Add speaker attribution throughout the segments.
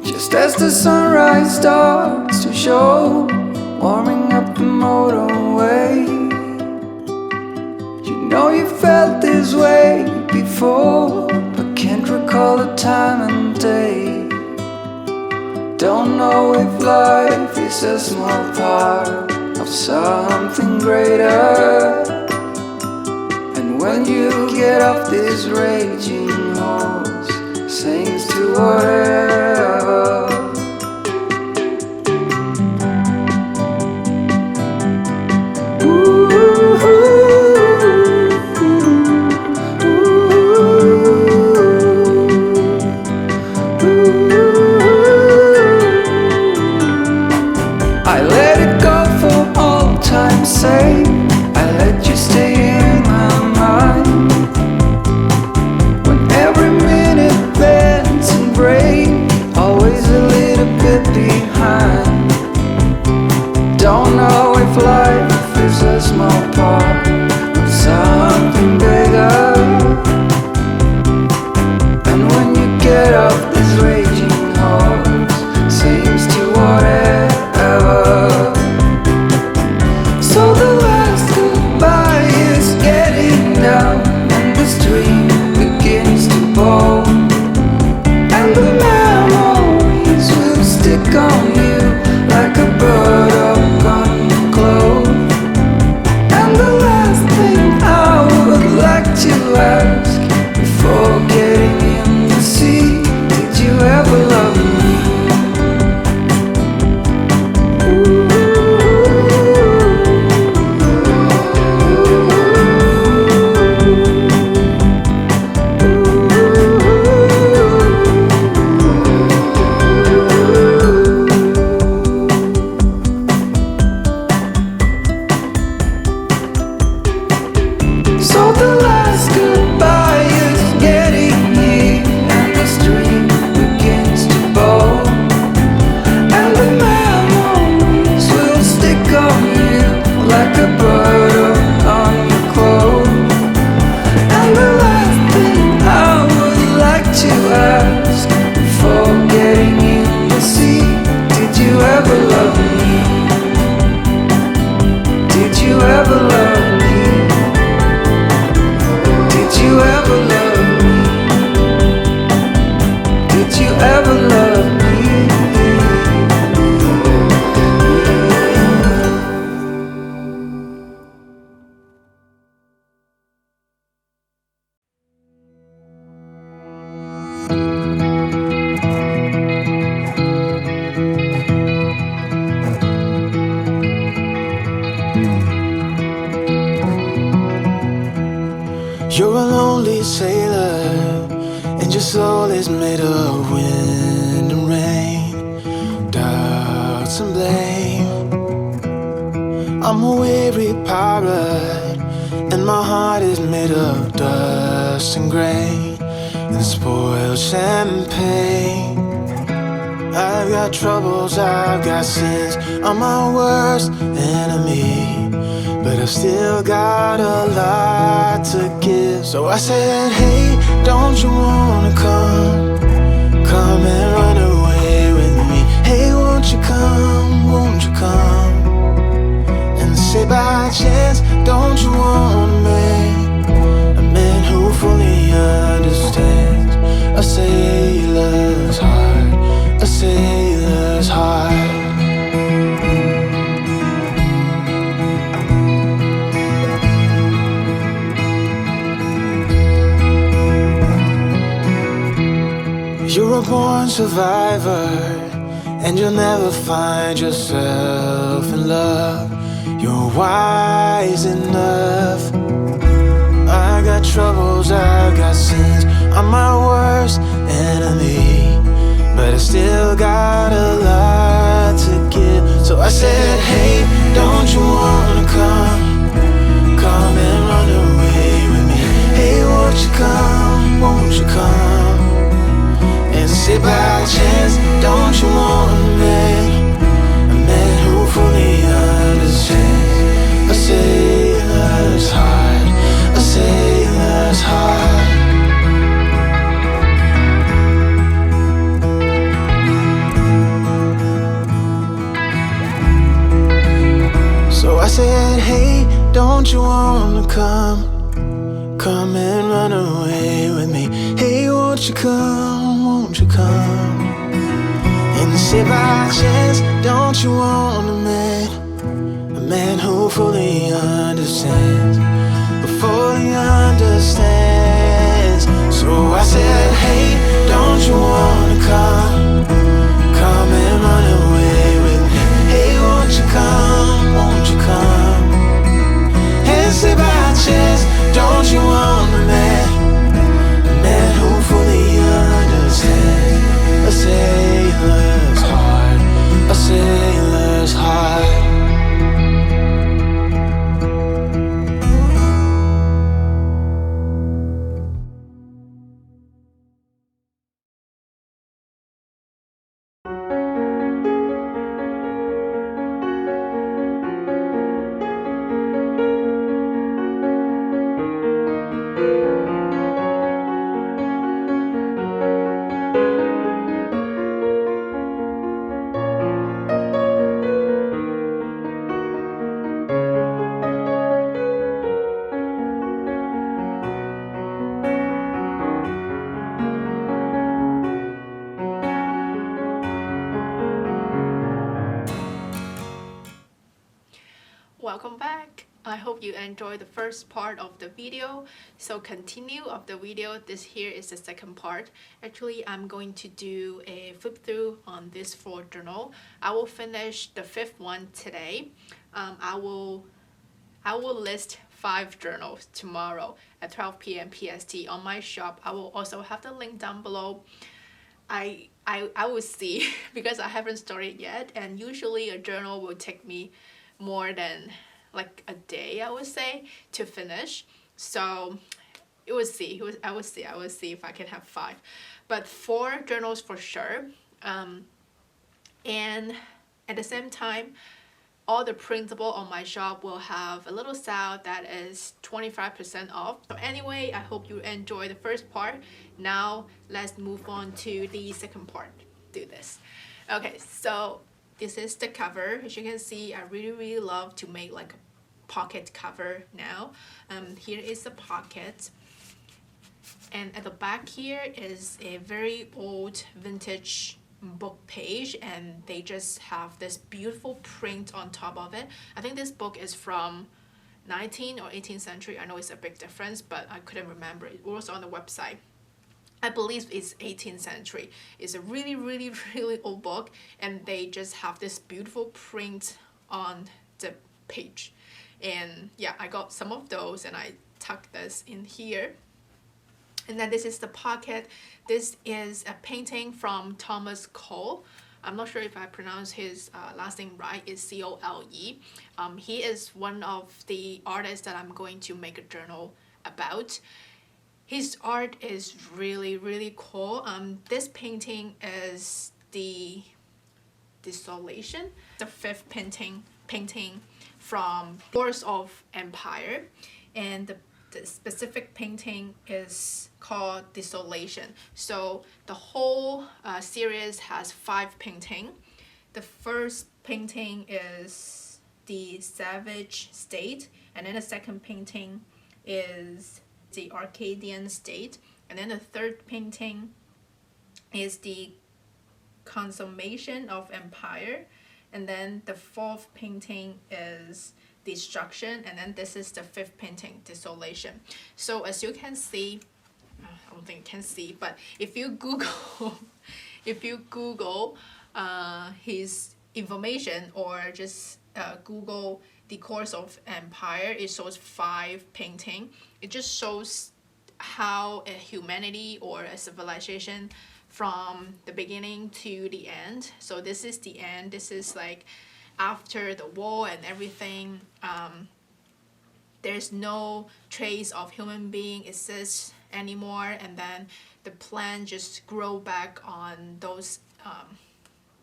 Speaker 1: Just as the sunrise starts to show, warming up the motorway. You know you felt this way before, but can't recall the time and day. Don't know if life is a small part of something greater. And when you get off this raging horse, sings to whatever. I let it go for all time's sake. I let you stay in my mind. When every minute bends and breaks, always a little bit behind. Don't know if life is a small part of something bigger. And when you get off this raging horse, seems to whatever. So the last goodbye is getting down, and the stream begins to bowl. And the memories will stick on you like a bird up on your clothes. And the last thing I would like to ask before getting in the sea, did you ever love me? So the last goodbye is getting near, and the stream begins to bowl. And the memories will stick on you like a bird up on your clothes. And the last thing I would like to ask before getting in the sea, did you ever love me? Did you ever love me? Did you ever love me? Did you ever love me?
Speaker 2: You're a lonely sailor, and your soul is made of wind and rain, doubts and blame. I'm a weary pirate, and my heart is made of dust and grain and spoiled champagne. I've got troubles, I've got sins, I'm my worst enemy, but I've still got a lot to give. So I said, hey, don't you wanna come and run away with me? Hey, won't you come and say by chance, don't you wanna make a man who fully understands a sailor's heart, a sailor's heart. You're a born survivor, and you'll never find yourself in love. You're wise enough. I got troubles, I got sins, I'm my worst enemy, but I still got a lot to give. So I said, hey, don't you wanna come and run away with me? Hey, won't you come and say by chance, don't you wanna make a man who fully understands a sailor's heart, a sailor's heart. don't you wanna come and run away with me? Hey, won't you come? And say by chance, don't you want a man who fully understands, So I said, hey, don't you wanna come and run away with me? Hey, won't you come? And say by chance, don't you want a man who fully understands a sailor's heart.
Speaker 3: Welcome back. I hope you enjoyed the first part of the video. So continue of the video, this here is the second part. Actually, I'm going to do a flip through on this 4 journal. I will finish the 5th one today. I will list 5 journals tomorrow at 12 p.m. PST on my shop. I will also have the link down below. I will see because I haven't started yet, and usually a journal will take me more than like a day, I would say, to finish. So I will see if I can have 5, but 4 journals for sure. And at the same time, all the printable on my shop will have a little sale that is 25% off. So anyway, I hope you enjoy the first part. Now let's move on to the second part. Do this. Okay, so this is the cover. As you can see, I really love to make like a pocket cover now. Here is the pocket, and at the back here is a very old vintage book page, and they just have this beautiful print on top of it. I think this book is from 19th or 18th century. I know it's a big difference, but I couldn't remember. It was on the website. I believe it's 18th century. It's a really old book, and they just have this beautiful print on the page. And yeah, I got some of those and I tucked this in here. And then this is the pocket. This is a painting from Thomas Cole. I'm not sure if I pronounce his last name right. It's C-O-L-E. He is one of the artists that I'm going to make a journal about. His art is really cool. This painting is the Desolation, the 5th painting from Doors of Empire, and the specific painting is called Desolation. So the whole series has 5 paintings. The first painting is the Savage State, and then the second painting is the Arcadian State, and then the third painting is the Consummation of Empire, and then the 4th painting is Destruction, and then this is the 5th painting, Desolation. So as you can see, I don't think you can see, but if you Google his information, or just Google the Course of Empire, it shows 5 paintings. It just shows how a humanity or a civilization from the beginning to the end. So this is the end. This is like after the war and everything. There's no trace of human being exists anymore, and then the plant just grow back on those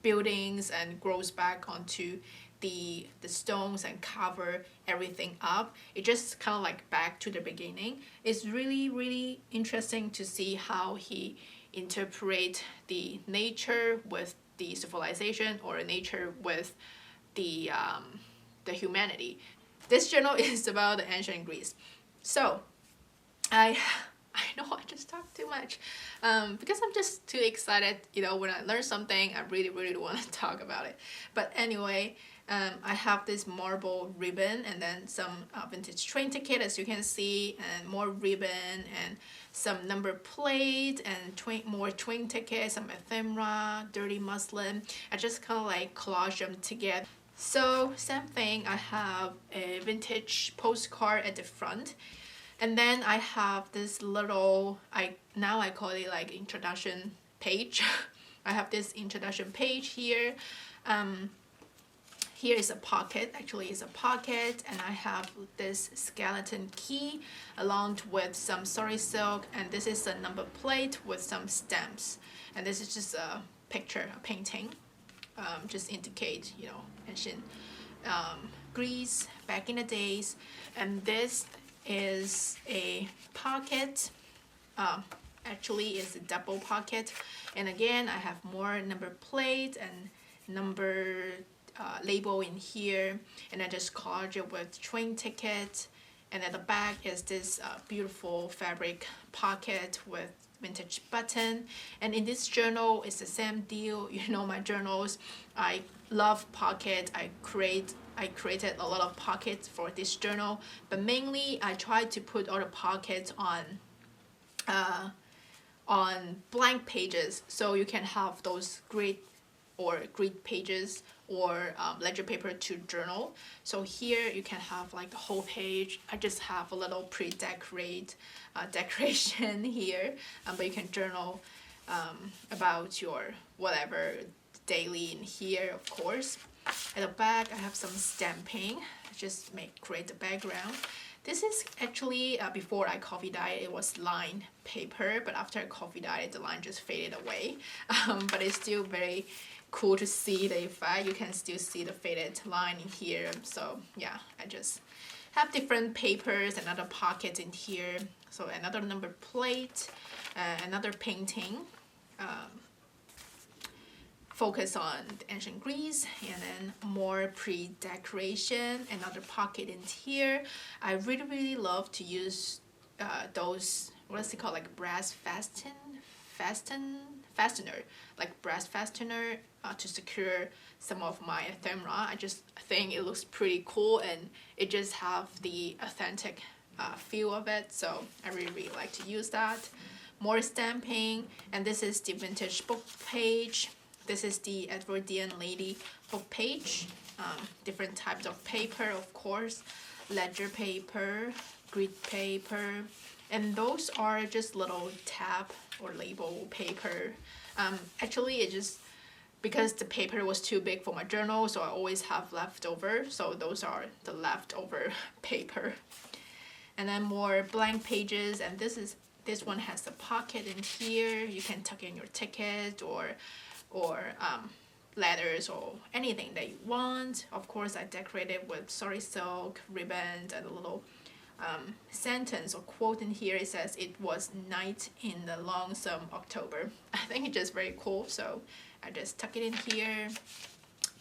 Speaker 3: buildings and grows back onto the stones and cover everything up. It just kind of like back to the beginning. It's really interesting to see how he interpret the nature with the civilization, or nature with the humanity. this journal is about the ancient Greece. So I know I just talked too much because I'm just too excited. When I learn something, I really want to talk about it. But anyway, I have this marble ribbon and then some vintage train ticket, as you can see, and more ribbon and some number plate and more train tickets, some ephemera, dirty muslin. I just kind of like collage them together. So same thing, I have a vintage postcard at the front. And then I have this little, now I call it like introduction page. I have this introduction page here. Here is a pocket, actually it's a pocket, and I have this skeleton key along with some sari silk, and this is a number plate with some stamps. And this is just a picture, a painting, just indicate, ancient Greece back in the days. And this is a pocket, actually it's a double pocket, and again I have more number plate and number label in here, and I just collage it with train ticket. And at the back is this beautiful fabric pocket with vintage button. And in this journal it's the same deal. My journals, I love pocket. I created a lot of pockets for this journal, but mainly I try to put all the pockets on blank pages, so you can have those grid pages or ledger paper to journal. So here you can have like the whole page. I just have a little decoration here, but you can journal about your whatever daily in here, of course. At the back I have some stamping, just create the background. This is actually before I coffee dyed, it was lined paper, but after I coffee dyed it, the line just faded away. But it's still very cool to see the effect. You can still see the faded line in here. So yeah, I just have different papers, another pocket in here. So another number plate, another painting. Focus on ancient Greece, and then more pre-decoration, another pocket in here. I really love to use those, what is it called, like brass fastener, like brass fastener to secure some of my ephemera. I just think it looks pretty cool, and it just have the authentic feel of it, so I really like to use that. More stamping, and this is the vintage book page. This is the Edwardian lady book page. Different types of paper, of course, ledger paper, grid paper, and those are just little tab or label paper. Actually, it just, because the paper was too big for my journal, so I always have leftover, so those are the leftover paper. And then more blank pages, and this one has a pocket in here. You can tuck in your ticket or letters or anything that you want. Of course, I decorated with sari silk, ribbons, and a little sentence or quote in here. It says, "It was night in the lonesome October." I think it's just very cool, so I just tuck it in here.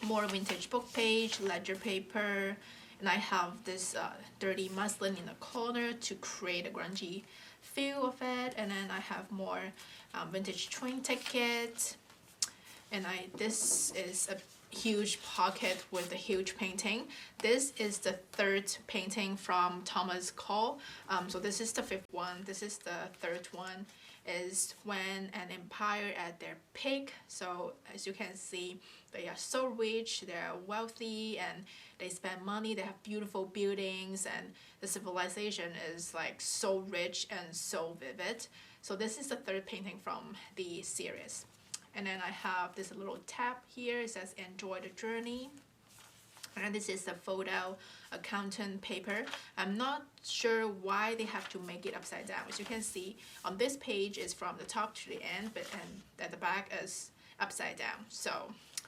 Speaker 3: More vintage book page, ledger paper, and I have this dirty muslin in the corner to create a grungy feel of it. And then I have more vintage train ticket. And this is a huge pocket with a huge painting. This is the third painting from Thomas Cole. So this is the fifth one. This is the third one. Is when an empire at their peak. So as you can see, they are so rich, they are wealthy, and they spend money. They have beautiful buildings, and the civilization is like so rich and so vivid. So this is the third painting from the series. And then I have this little tab here. It says "Enjoy the journey." And this is the photo accountant paper. I'm not sure why they have to make it upside down. As you can see, on this page is from the top to the end, and at the back is upside down. So,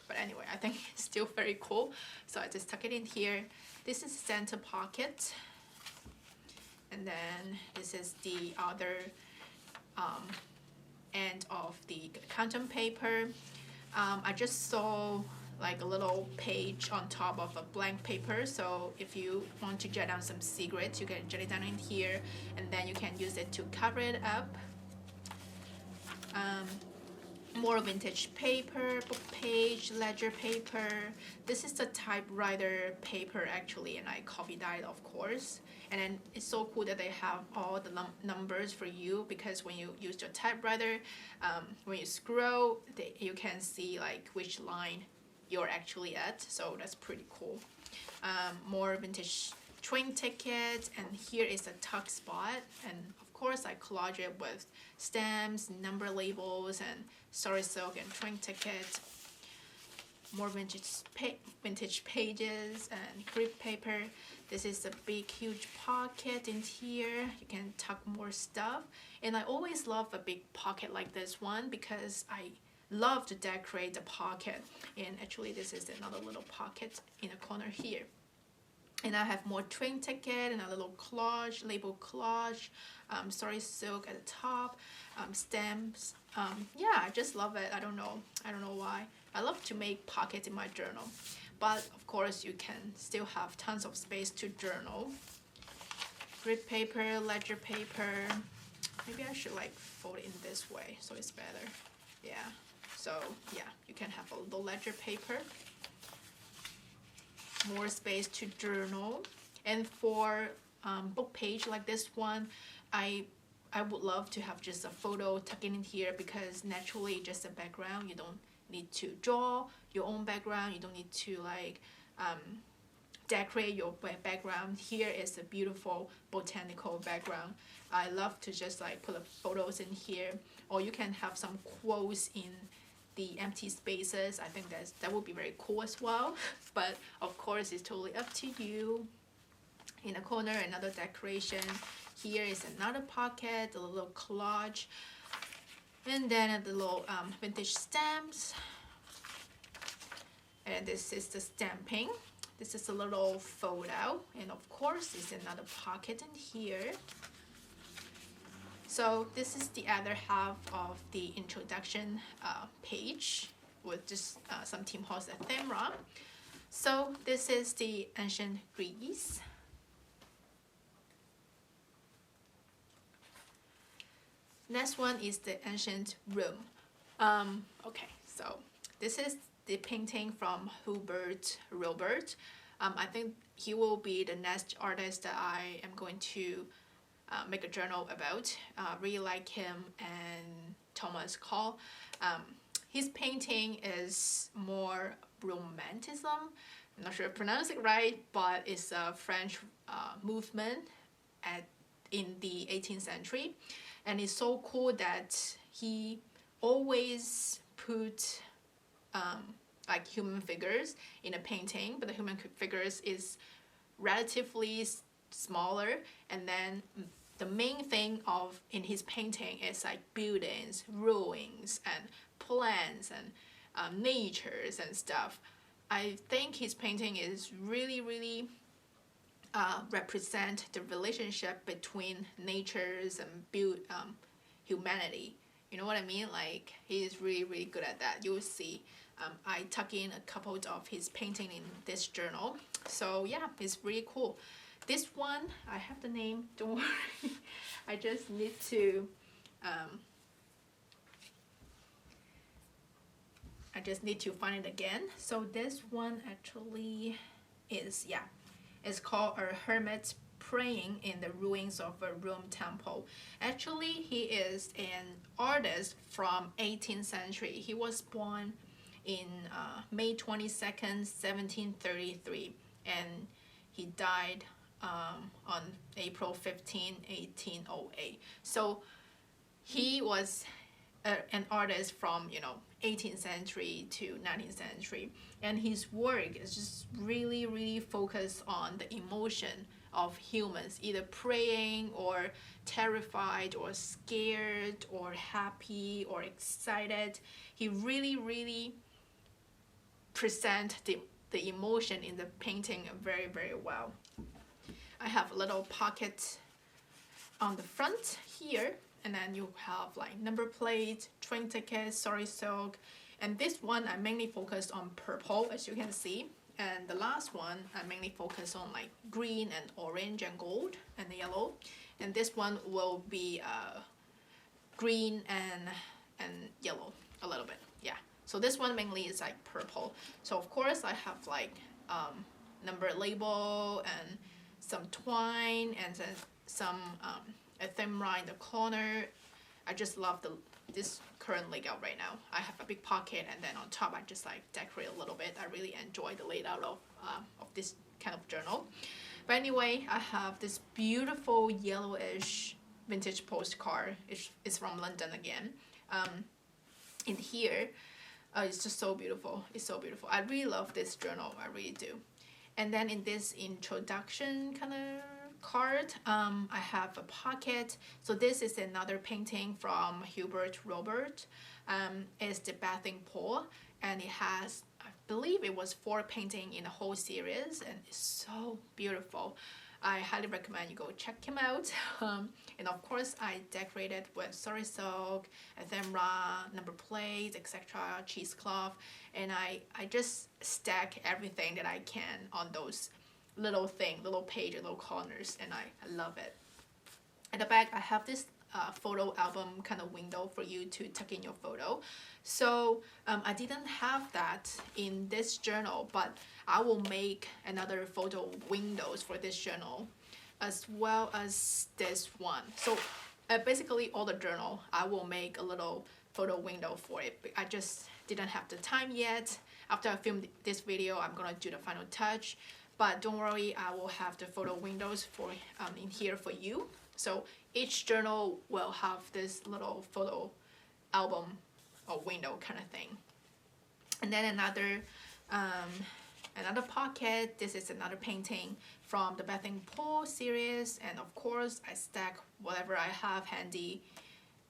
Speaker 3: but anyway, I think it's still very cool. So I just tuck it in here. This is center pocket. And then this is the other end of the accountant paper. I just saw like a little page on top of a blank paper. So if you want to jot down some secrets, you can jot it down in here, and then you can use it to cover it up. More vintage paper, book page, ledger paper. This is the typewriter paper actually, and I copied that, of course. And then it's so cool that they have all the numbers for you, because when you use your typewriter, when you scroll, you can see like which line you're actually at. So that's pretty cool. More vintage train tickets, and here is a tuck spot, and of course I collage it with stamps, number labels, and story silk and train tickets. More vintage pages and grip paper. This is a big huge pocket in here. You can tuck more stuff, and I always love a big pocket like this one because I love to decorate the pocket. And actually this is another little pocket in the corner here. And I have more train ticket and a little collage, label collage, story silk at the top, stamps. Yeah, I just love it. I don't know why. I love to make pockets in my journal, but of course you can still have tons of space to journal. Grid paper, ledger paper. Maybe I should like fold it in this way so it's better. Yeah. So yeah, you can have a little ledger paper. More space to journal. And for book page like this one, I would love to have just a photo tucked in here, because naturally just a background, you don't need to draw your own background, you don't need to like decorate your background. Here is a beautiful botanical background. I love to just like put photos in here, or you can have some quotes in the empty spaces. I think that would be very cool as well, but of course it's totally up to you. In the corner, another decoration. Here is another pocket, a little collage, and then the little vintage stamps. And this is the stamping. This is a little fold out, and of course it's another pocket in here. So this is the other half of the introduction page with just some Tim Hortons ephemera. So this is the ancient Greece. Next one is the ancient Rome. Okay, so this is the painting from Hubert Robert. I think he will be the next artist that I am going to make a journal about. Really like him and Thomas Cole. His painting is more romanticism. I'm not sure if I pronounce it right, but it's a French movement in the 18th century. And it's so cool that he always put like human figures in a painting, but the human figures is relatively smaller, and then the main thing in his painting is like buildings, ruins, and plants, and natures and stuff. I think his painting is really represent the relationship between natures and humanity. You know what I mean? Like, he is really good at that. You'll see. I tuck in a couple of his painting in this journal. So yeah, it's really cool. This one, I have the name, don't worry. I just need to find it again. So this one actually is, yeah, it's called A Hermit Praying in the Ruins of a Rome Temple. Actually, he is an artist from 18th century. He was born in May 22nd, 1733, and he died on April 15, 1808. So he was an artist from 18th century to 19th century, and his work is just really focused on the emotion of humans, either praying or terrified or scared or happy or excited. He really present the emotion in the painting very well. I have a little pocket on the front here, and then you have like number plates, train tickets, story silk, And this one I mainly focused on purple, as you can see. And the last one I mainly focus on like green and orange and gold and yellow. And this one will be green and yellow a little bit. Yeah. So this one mainly is like purple. So of course I have like number label and some twine and then some ephemera in the corner. I just love this current layout right now. I have a big pocket, and then on top I just like decorate a little bit. I really enjoy the layout of this kind of journal. But anyway, I have this beautiful yellowish vintage postcard. It's from London again. In here, it's just so beautiful. It's so beautiful. I really love this journal. I really do. And then in this introduction kind of card, I have a pocket. So this is another painting from Hubert Robert. It's the Bathing Pool, and it has, I believe it was 4 paintings in the whole series, and it's so beautiful. I highly recommend you go check him out. And of course I decorated with sari silk, ephemera, number plates, etc., cheesecloth, and I just stack everything that I can on those little page, little corners, and I love it. At the back I have this photo album kind of window for you to tuck in your photo. So I didn't have that in this journal, but I will make another photo windows for this journal as well as this one. So basically all the journal I will make a little photo window for it. I just didn't have the time yet. After I film this video, I'm gonna do the final touch, but don't worry, I will have the photo windows for in here for you. So each journal will have this little photo album or window kind of thing. And then another pocket. This is another painting from the Bathing Pool series, and of course I stack whatever I have handy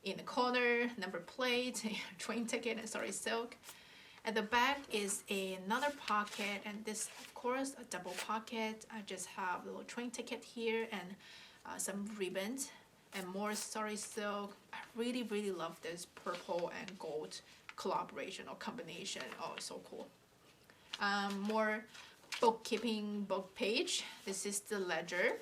Speaker 3: in the corner, number plate, train ticket, and sari silk. At the back is another pocket, and this of course a double pocket. I just have a little train ticket here and some ribbons and more sari silk. I really love this purple and gold collaboration or combination. Oh, it's so cool. More bookkeeping book page. This is the ledger.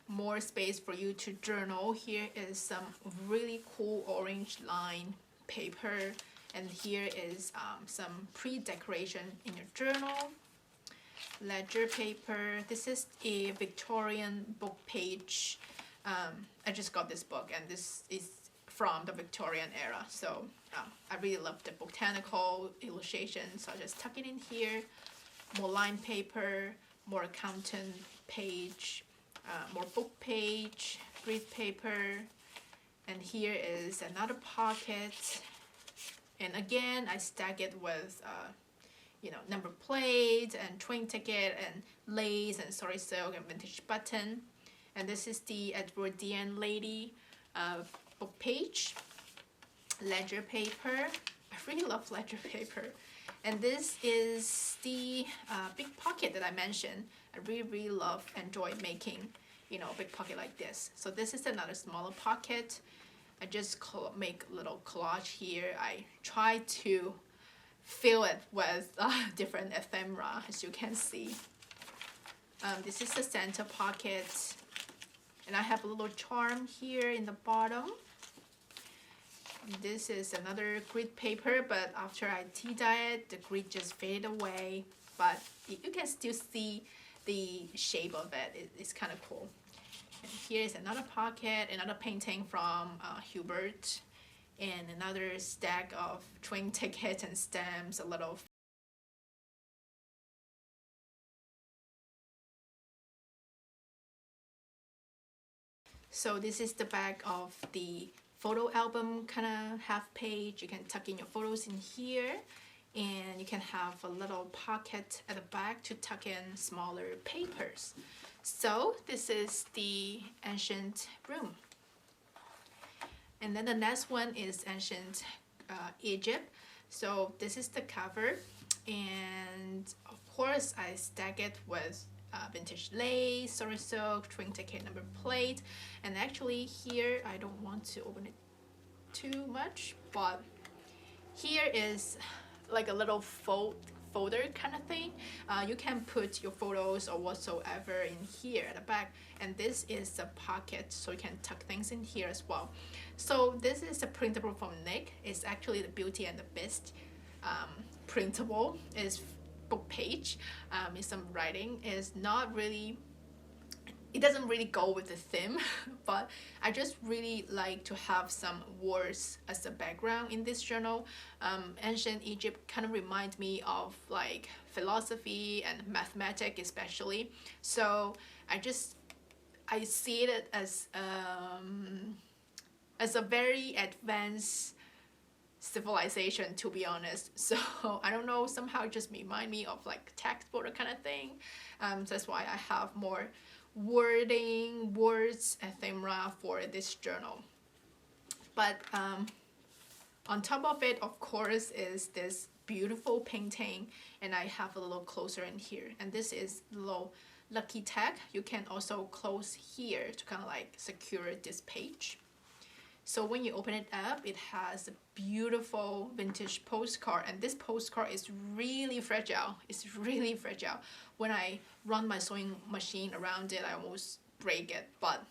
Speaker 3: More space for you to journal. Here is some really cool orange line paper, and here is some pre-decoration in your journal. Ledger paper. This is a Victorian book page. I just got this book, and this is from the Victorian era, so I really love the botanical illustrations, so I just tuck it in here. More line paper, more accountant page, more book page, grid paper, and here is another pocket, and again I stack it with number plates and train ticket and lace and sari silk and vintage button. And this is the Edwardian lady book page. Ledger paper. I really love ledger paper. And this is the big pocket that I mentioned. I really love, enjoy making, a big pocket like this. So this is another smaller pocket. I just make a little collage here. I try to fill it with different ephemera, as you can see. This is the center pocket, and I have a little charm here in the bottom. This is another grid paper, but after I tea-dye it, the grid just faded away, but you can still see the shape of it. It's kind of cool. And here is another pocket, another painting from Hubert, and another stack of train tickets and stamps, a little. So this is the back of the photo album kind of half page. You can tuck in your photos in here, and you can have a little pocket at the back to tuck in smaller papers. So this is the ancient room. And then the next one is ancient Egypt. So this is the cover, and of course I stack it with vintage lace, sari silk, train ticket, number plate, and actually here I don't want to open it too much, but here is like a little folder kind of thing. You can put your photos or whatsoever in here at the back, and this is a pocket, so you can tuck things in here as well. So this is a printable from Nick. It's actually the Beauty and the Beast printable. It's book page. It's some writing. It's not really, it doesn't really go with the theme, but I just really like to have some words as a background in this journal. Ancient Egypt kind of reminds me of like philosophy and mathematics especially. So I see it as a very advanced civilization, to be honest. So I don't know, somehow it just remind me of like textbook kind of thing. So that's why I have more words ephemera for this journal. But on top of it, of course, is this beautiful painting, and I have a little closer in here, and this is the little lucky tag. You can also close here to kind of like secure this page. So when you open it up, it has a beautiful vintage postcard, and this postcard is really fragile. It's really fragile. When I run my sewing machine around it, I almost break it, but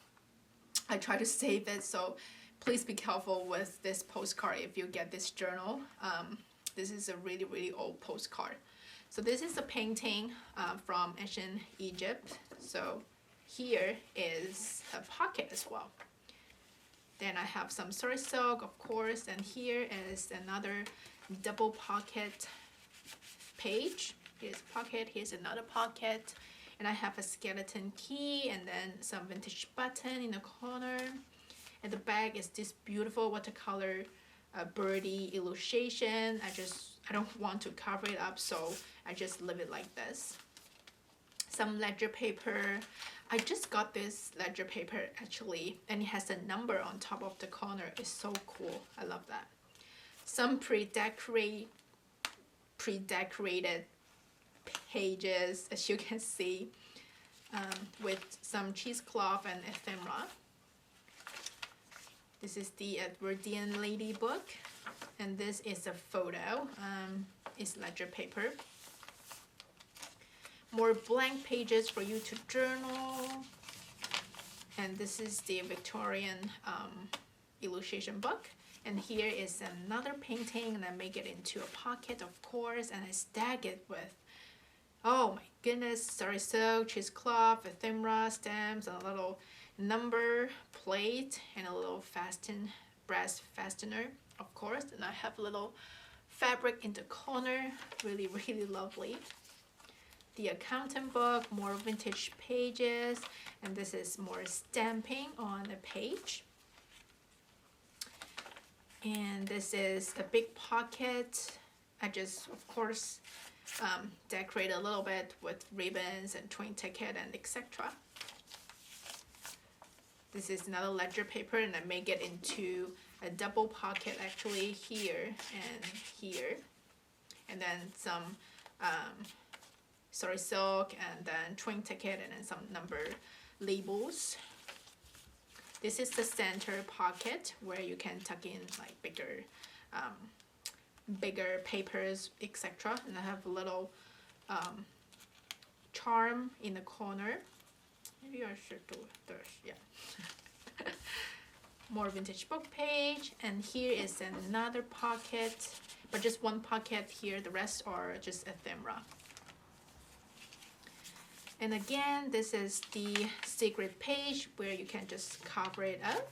Speaker 3: I try to save it. So please be careful with this postcard if you get this journal. This is a really, really old postcard. So this is a painting from ancient Egypt. So here is a pocket as well. Then I have some story silk, of course, and here is another double pocket page. Here's a pocket, here's another pocket, and I have a skeleton key and then some vintage button in the corner. And the bag is this beautiful watercolor birdie illustration. I don't want to cover it up, so I just leave it like this. Some ledger paper. I just got this ledger paper actually, and it has a number on top of the corner. It's so cool. I love that. Some pre-decorated pages, as you can see, with some cheesecloth and ephemera. This is the Edwardian Lady book, and this is a photo. It's ledger paper. More blank pages for you to journal, and this is the Victorian illustration book. And here is another painting, and I make it into a pocket, of course, and I stack it with, oh my goodness, story silk, cheesecloth, ephemera, stamps, and a little number plate, and a little brass fastener, of course. And I have a little fabric in the corner, really, really lovely. The accountant book, more vintage pages, and this is more stamping on the page. And this is a big pocket. I just, of course, decorate a little bit with ribbons and twin ticket and etc. This is another ledger paper, and I make it into a double pocket actually, here and here, and then some story silk, and then twin ticket, and then some number labels. This is the center pocket where you can tuck in like bigger papers, etc. And I have a little charm in the corner. Maybe I should do this, yeah. More vintage book page, and here is another pocket, but just one pocket here, the rest are just ephemera. And again, this is the secret page where you can just cover it up.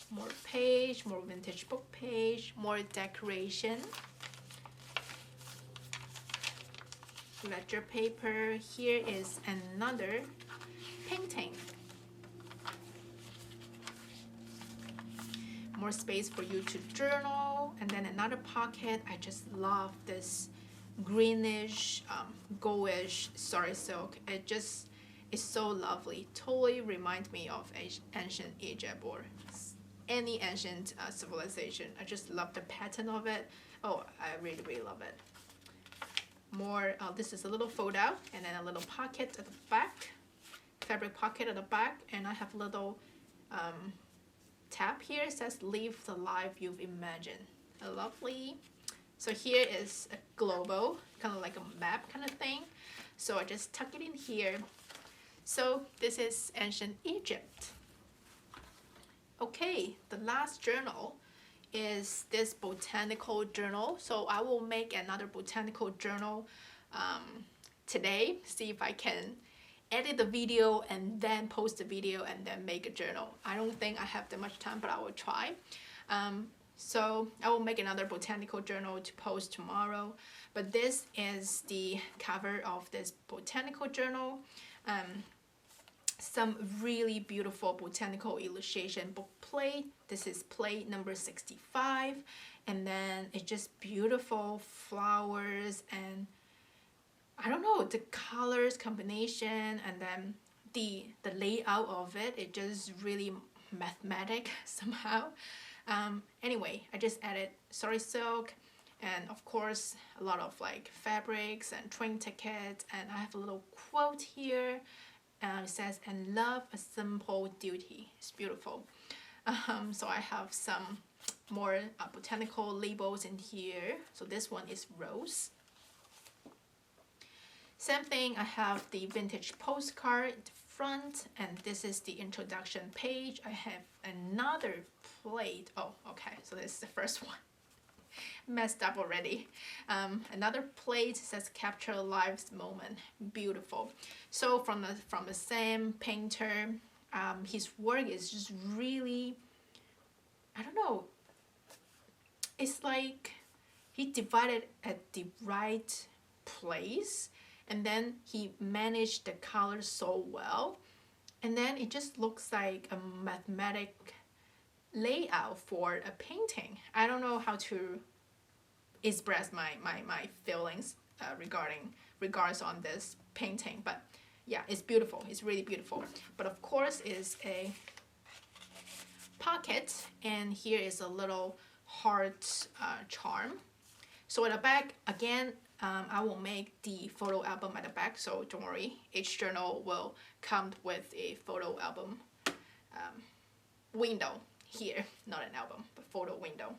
Speaker 3: More page, more vintage book page, more decoration. Ledger paper. Here is another painting. More space for you to journal, and then another pocket. I just love this greenish, goldish story silk. It just is so lovely. Totally reminds me of ancient Egypt or any ancient civilization. I just love the pattern of it. Oh, I really, really love it. More, this is a little fold out, and then a little pocket at the back, fabric pocket at the back, and I have little tab here says live the life you've imagined. Lovely. So here is a global, kind of like a map kind of thing. So I just tuck it in here. So this is ancient Egypt. Okay, the last journal is this Botanical Journal. So I will make another Botanical Journal today. See if I can edit the video and then post the video and then make a journal. I don't think I have that much time, but I will try. So I will make another Botanical Journal to post tomorrow. But this is the cover of this Botanical Journal. Some really beautiful botanical illustration book plate. This is plate number 65, and then it's just beautiful flowers, and I don't know, the colors combination, and then the layout of it, it just really mathematic somehow. Anyway, I just added sorry silk, and of course a lot of like fabrics and train tickets, and I have a little quote here. It says, and love a simple duty. It's beautiful. So I have some more botanical labels in here. So this one is rose. Same thing, I have the vintage postcard at the front, and this is the introduction page. I have another plate. Oh, okay, so this is the first one. Messed up already. Another plate says capture life's moment. Beautiful. So from the same painter, his work is just really, I don't know, it's like he divided at the right place, and then he managed the colors so well, and then it just looks like a mathematic layout for a painting. I don't know how to express my feelings regards on this painting, but yeah, it's beautiful. It's really beautiful. But of course, it's a pocket, and here is a little heart charm. So at the back, again, I will make the photo album at the back, so don't worry. Each journal will come with a photo album window here, not an album, but photo window.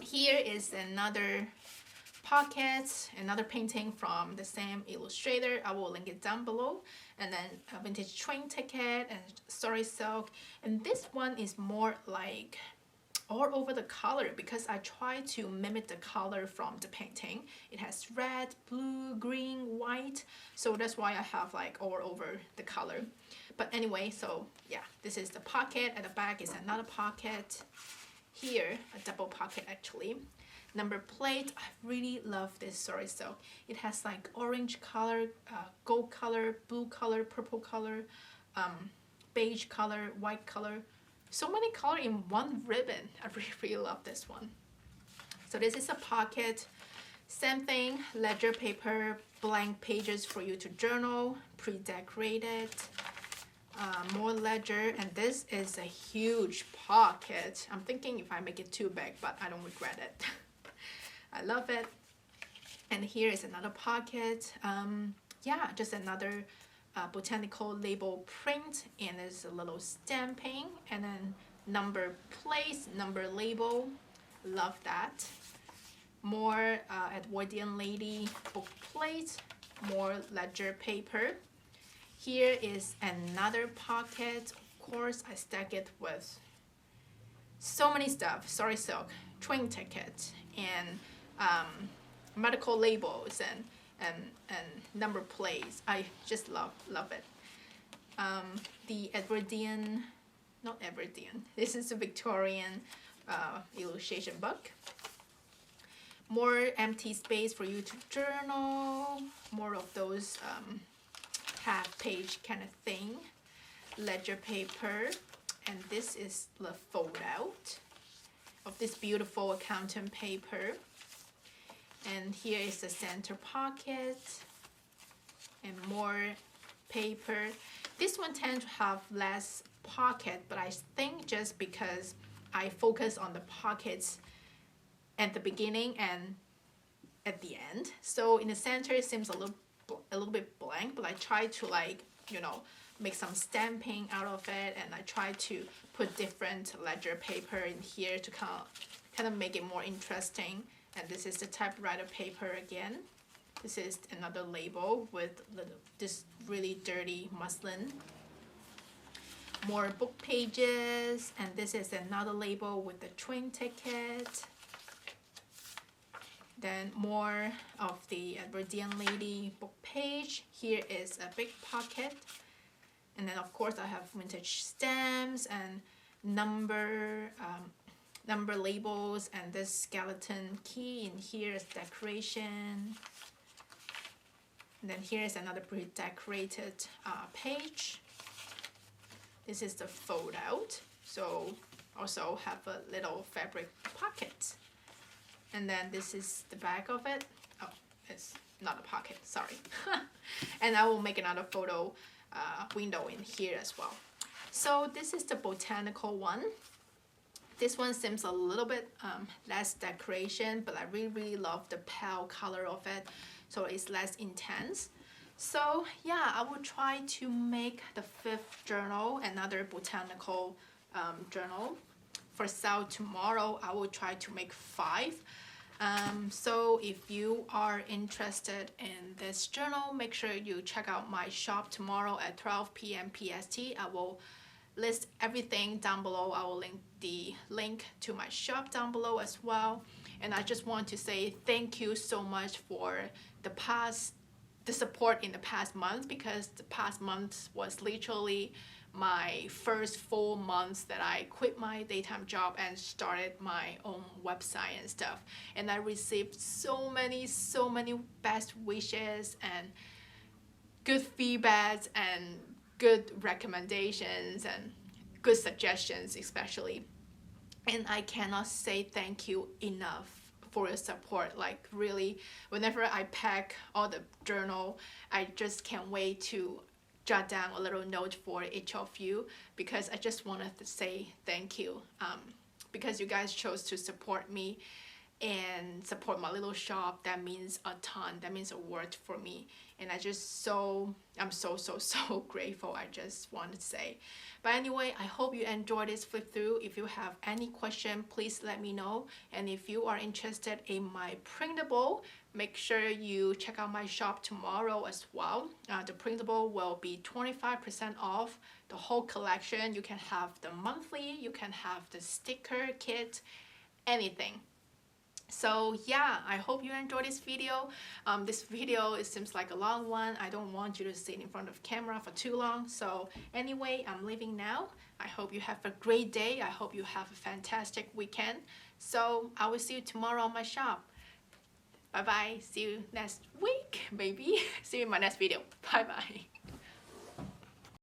Speaker 3: Here is another pocket, another painting from the same illustrator. I will link it down below. And then a vintage train ticket and sorry silk. And this one is more like all over the color, because I try to mimic the color from the painting. It has red, blue, green, white. So that's why I have like all over the color. But anyway, so yeah, this is the pocket. At the back is another pocket. Here, a double pocket actually. Number plate, I really love this sorry silk. It has like orange color, gold color, blue color, purple color, beige color, white color. So many color in one ribbon. I really love this one. So this is a pocket. Same thing, ledger paper, blank pages for you to journal, pre-decorated. More ledger, and this is a huge pocket. I'm thinking if I make it too big, but I don't regret it. I love it. And here is another pocket. Yeah, just another botanical label print, and there's a little stamping, and then number place, number label. Love that. More Edwardian lady book plate, more ledger paper. Here is another pocket. Of course, I stack it with so many stuff. Sorry silk, train ticket, and medical labels, and number plates. I just love it. The Edwardian, not Edwardian. This is a Victorian illustration book. More empty space for you to journal. More of those half page kind of thing. Ledger paper, and this is the fold out of this beautiful accountant paper. And here is the center pocket, and more paper. This one tends to have less pocket, but I think just because I focus on the pockets at the beginning and at the end. So in the center it seems a little bit blank, but I try to, like, you know, make some stamping out of it, and I try to put different ledger paper in here to kind of make it more interesting. And this is the typewriter paper again. This is another label with this really dirty muslin. More book pages, and this is another label with the train ticket. Then more of the Edwardian Lady book page. Here is a big pocket. And then of course I have vintage stamps and number labels, and this skeleton key. And here is decoration. And then here is another pre-decorated page. This is the fold out. So also have a little fabric pocket. And then this is the back of it. Oh, it's not a pocket, sorry. And I will make another photo window in here as well. So this is the botanical one. This one seems a little bit less decoration, but I really love the pale color of it, so it's less intense. So yeah, I will try to make the 5th journal, another botanical journal, for sale tomorrow. I will try to make 5. So if you are interested in this journal, make sure you check out my shop tomorrow at 12 p.m. PST. I will list everything down below. I will link the link to my shop down below as well. And I just want to say thank you so much for the support in the past month, because the past month was literally my first full month that I quit my daytime job and started my own website and stuff. And I received so many best wishes and good feedbacks and good recommendations and good suggestions especially. And I cannot say thank you enough for your support. Like really, whenever I pack all the journal, I just can't wait to jot down a little note for each of you, because I just wanted to say thank you, because you guys chose to support me and support my little shop. That means a ton. That means a word for me, and I'm so grateful. I just want to say. But anyway, I hope you enjoyed this flip through. If you have any question, please let me know. And if you are interested in my printable, make sure you check out my shop tomorrow as well. The printable will be 25% off the whole collection. You can have the monthly, you can have the sticker kit, anything. So yeah, I hope you enjoyed this video. This video, it seems like a long one. I don't want you to sit in front of camera for too long. So anyway, I'm leaving now. I hope you have a great day. I hope you have a fantastic weekend. So I will see you tomorrow on my shop. Bye bye. See you next week, maybe. See you in my next video. Bye bye.